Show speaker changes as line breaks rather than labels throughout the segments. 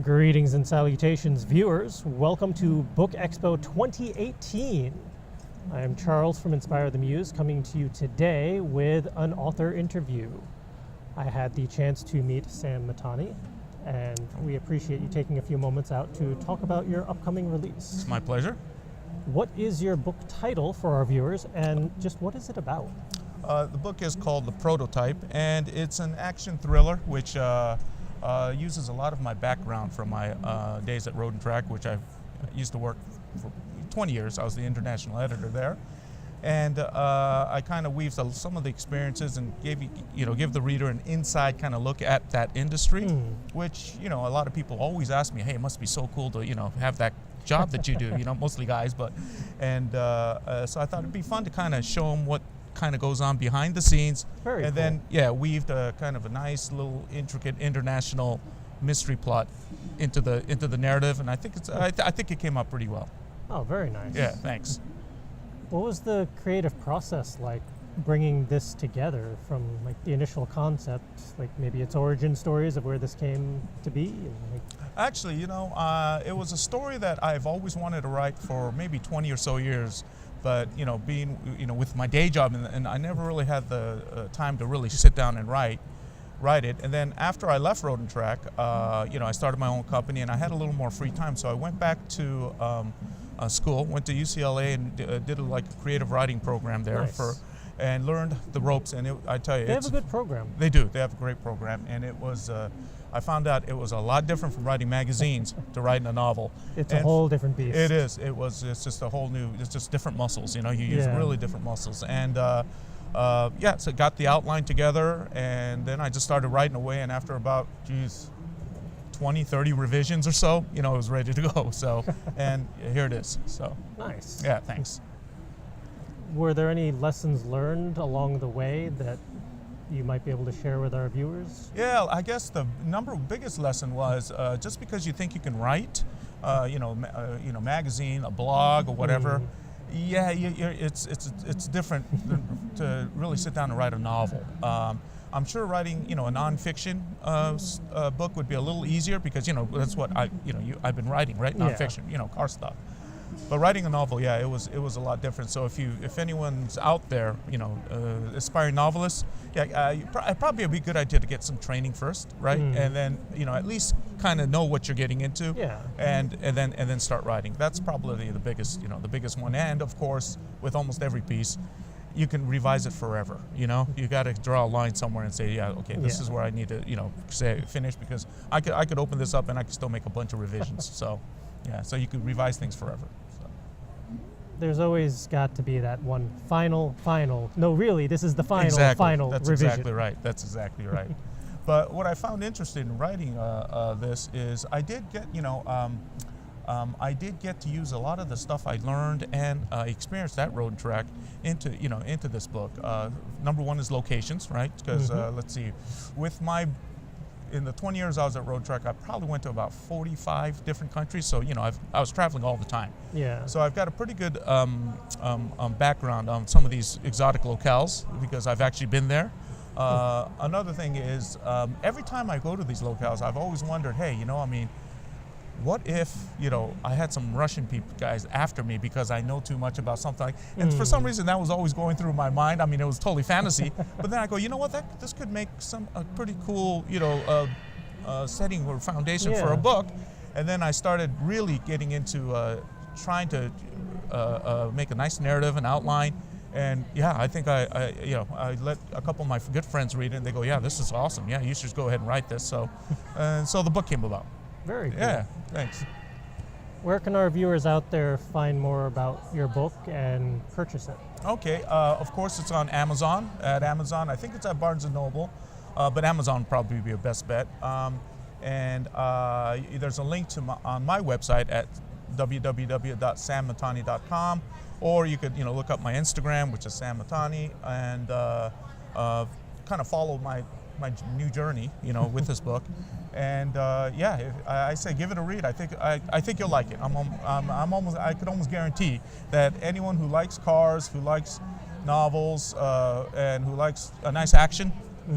Greetings and salutations, viewers. Welcome to Book Expo 2018. I am Charles from Inspire the Muse, coming to you today with an author interview. I had the chance to meet Sam Mitani, and we appreciate you taking a few moments out to talk about your upcoming release.
It's my pleasure.
What is your book title for our viewers, and just what is it about?
The book is called The Prototype, and it's an action thriller which uses a lot of my background from my days at Road and Track, which I used to work for 20 years. I was the international editor there, and I kind of weave some of the experiences and give the reader an inside kind of look at that industry, which a lot of people always ask me, hey, it must be so cool to have that job that you do, mostly guys, so I thought it'd be fun to kind of show them what kind of goes on behind the scenes.
Very
and
cool.
Then weaved a kind of a nice little intricate international mystery plot into the narrative, and I think I think it came out pretty well.
Oh, very nice.
Yeah, thanks.
What was the creative process like, bringing this together from like the initial concept, like maybe its origin stories of where this came to be? And,
Actually, it was a story that I've always wanted to write for maybe 20 or so years. But being with my day job, and I never really had the time to really sit down and write it. And then after I left Road and Track, I started my own company, and I had a little more free time. So I went back to school, went to UCLA, and did a creative writing program there.
Nice.
And learned the ropes. And I tell you,
they have a good program.
They do. They have a great program, and it was. I found out it was a lot different from writing magazines to writing a novel.
It's a whole different beast.
It is. It's just a whole new. It's just different muscles. You use really different muscles, and so got the outline together, and then I just started writing away. And after about 20, 30 revisions or so, it was ready to go. So, and here it is. So
nice.
Yeah, thanks.
Were there any lessons learned along the way that you might be able to share with our viewers?
Yeah, I guess the biggest lesson was just because you think you can write, magazine, a blog, or whatever. Yeah, it's different to really sit down and write a novel. I'm sure writing, a nonfiction book would be a little easier because that's what I've been writing, right? Nonfiction, car stuff. But writing a novel, it was a lot different. So if anyone's out there, aspiring novelists, it'd probably be a good idea to get some training first, right? And then at least kind of know what you're getting into, and then start writing. That's probably the biggest one. And of course, with almost every piece, you can revise it forever. You got to draw a line somewhere and say, this is where I need to finish, because I could open this up and I could still make a bunch of revisions. So you could revise things forever.
There's always got to be that one final. No, really, this is the final
That's
revision.
That's exactly right. But what I found interesting in writing this is I did get to use a lot of the stuff I learned and experienced at Road and Track into this book. Number one is locations, right? Because let's see, in the 20 years I was at Road Track, I probably went to about 45 different countries. So I was traveling all the time.
Yeah.
So I've got a pretty good background on some of these exotic locales because I've actually been there. Another thing is every time I go to these locales, I've always wondered, hey, what if I had some Russian guys after me because I know too much about something and for some reason that was always going through my mind. I mean, it was totally fantasy, but then I go, this could make a pretty cool setting or foundation for a book. And then I started really getting into trying to make a nice narrative and outline. And I think I let a couple of my good friends read it, and they go, this is awesome. Yeah, you should go ahead and write this. So the book came about.
Very cool.
Yeah, thanks.
Where can our viewers out there find more about your book and purchase it?
Okay, of course it's on Amazon. At Amazon, I think it's at Barnes & Noble, but Amazon would probably be your best bet. And there's a link on my website at www.sammitani.com, or you could look up my Instagram, which is Sam Mitani, and kind of follow my new journey, with this book. And I say give it a read. I think you'll like it. I could almost guarantee that anyone who likes cars, who likes novels, and who likes a nice action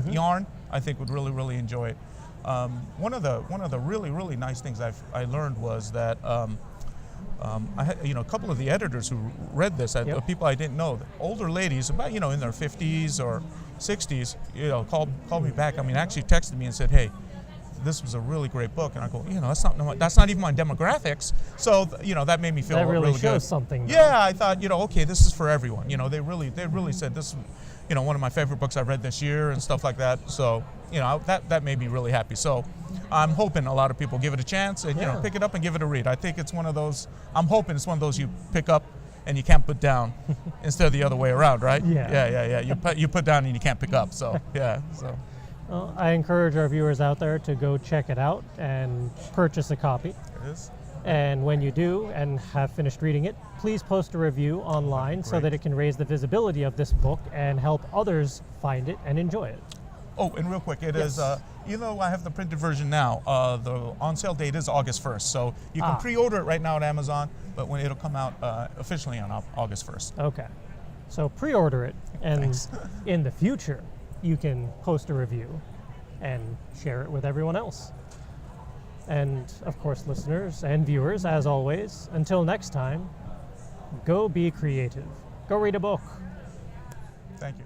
yarn, I think would really, really enjoy it. One of the really nice things I learned was that I had, a couple of the editors who read this, people I didn't know, older ladies, about in their 50s or 60s, called me back. I mean, actually texted me and said, "Hey, this was a really great book." And I go, that's not even my demographics. So that made me feel
that really
shows
good.
Something.
Though.
Yeah, I thought okay, this is for everyone. They really said this. One of my favorite books I've read this year and stuff like that. So that made me really happy. So I'm hoping a lot of people give it a chance and pick it up and give it a read. I think it's one of those. I'm hoping it's one of those you pick up and you can't put down instead of the other way around, right?
Yeah.
You put down and you can't pick up. So yeah. So.
Well, I encourage our viewers out there to go check it out and purchase a copy.
It is.
And when you do and have finished reading it, please post a review online so that it can raise the visibility of this book and help others find it and enjoy it.
Oh, and real quick, it is, even though I have the printed version now, the on-sale date is August 1st. So you can pre-order it right now at Amazon, but when it'll come out officially on August 1st.
Okay. So pre-order it, and in the future, you can post a review and share it with everyone else. And of course, listeners and viewers, as always, until next time, go be creative. Go read a book.
Thank you.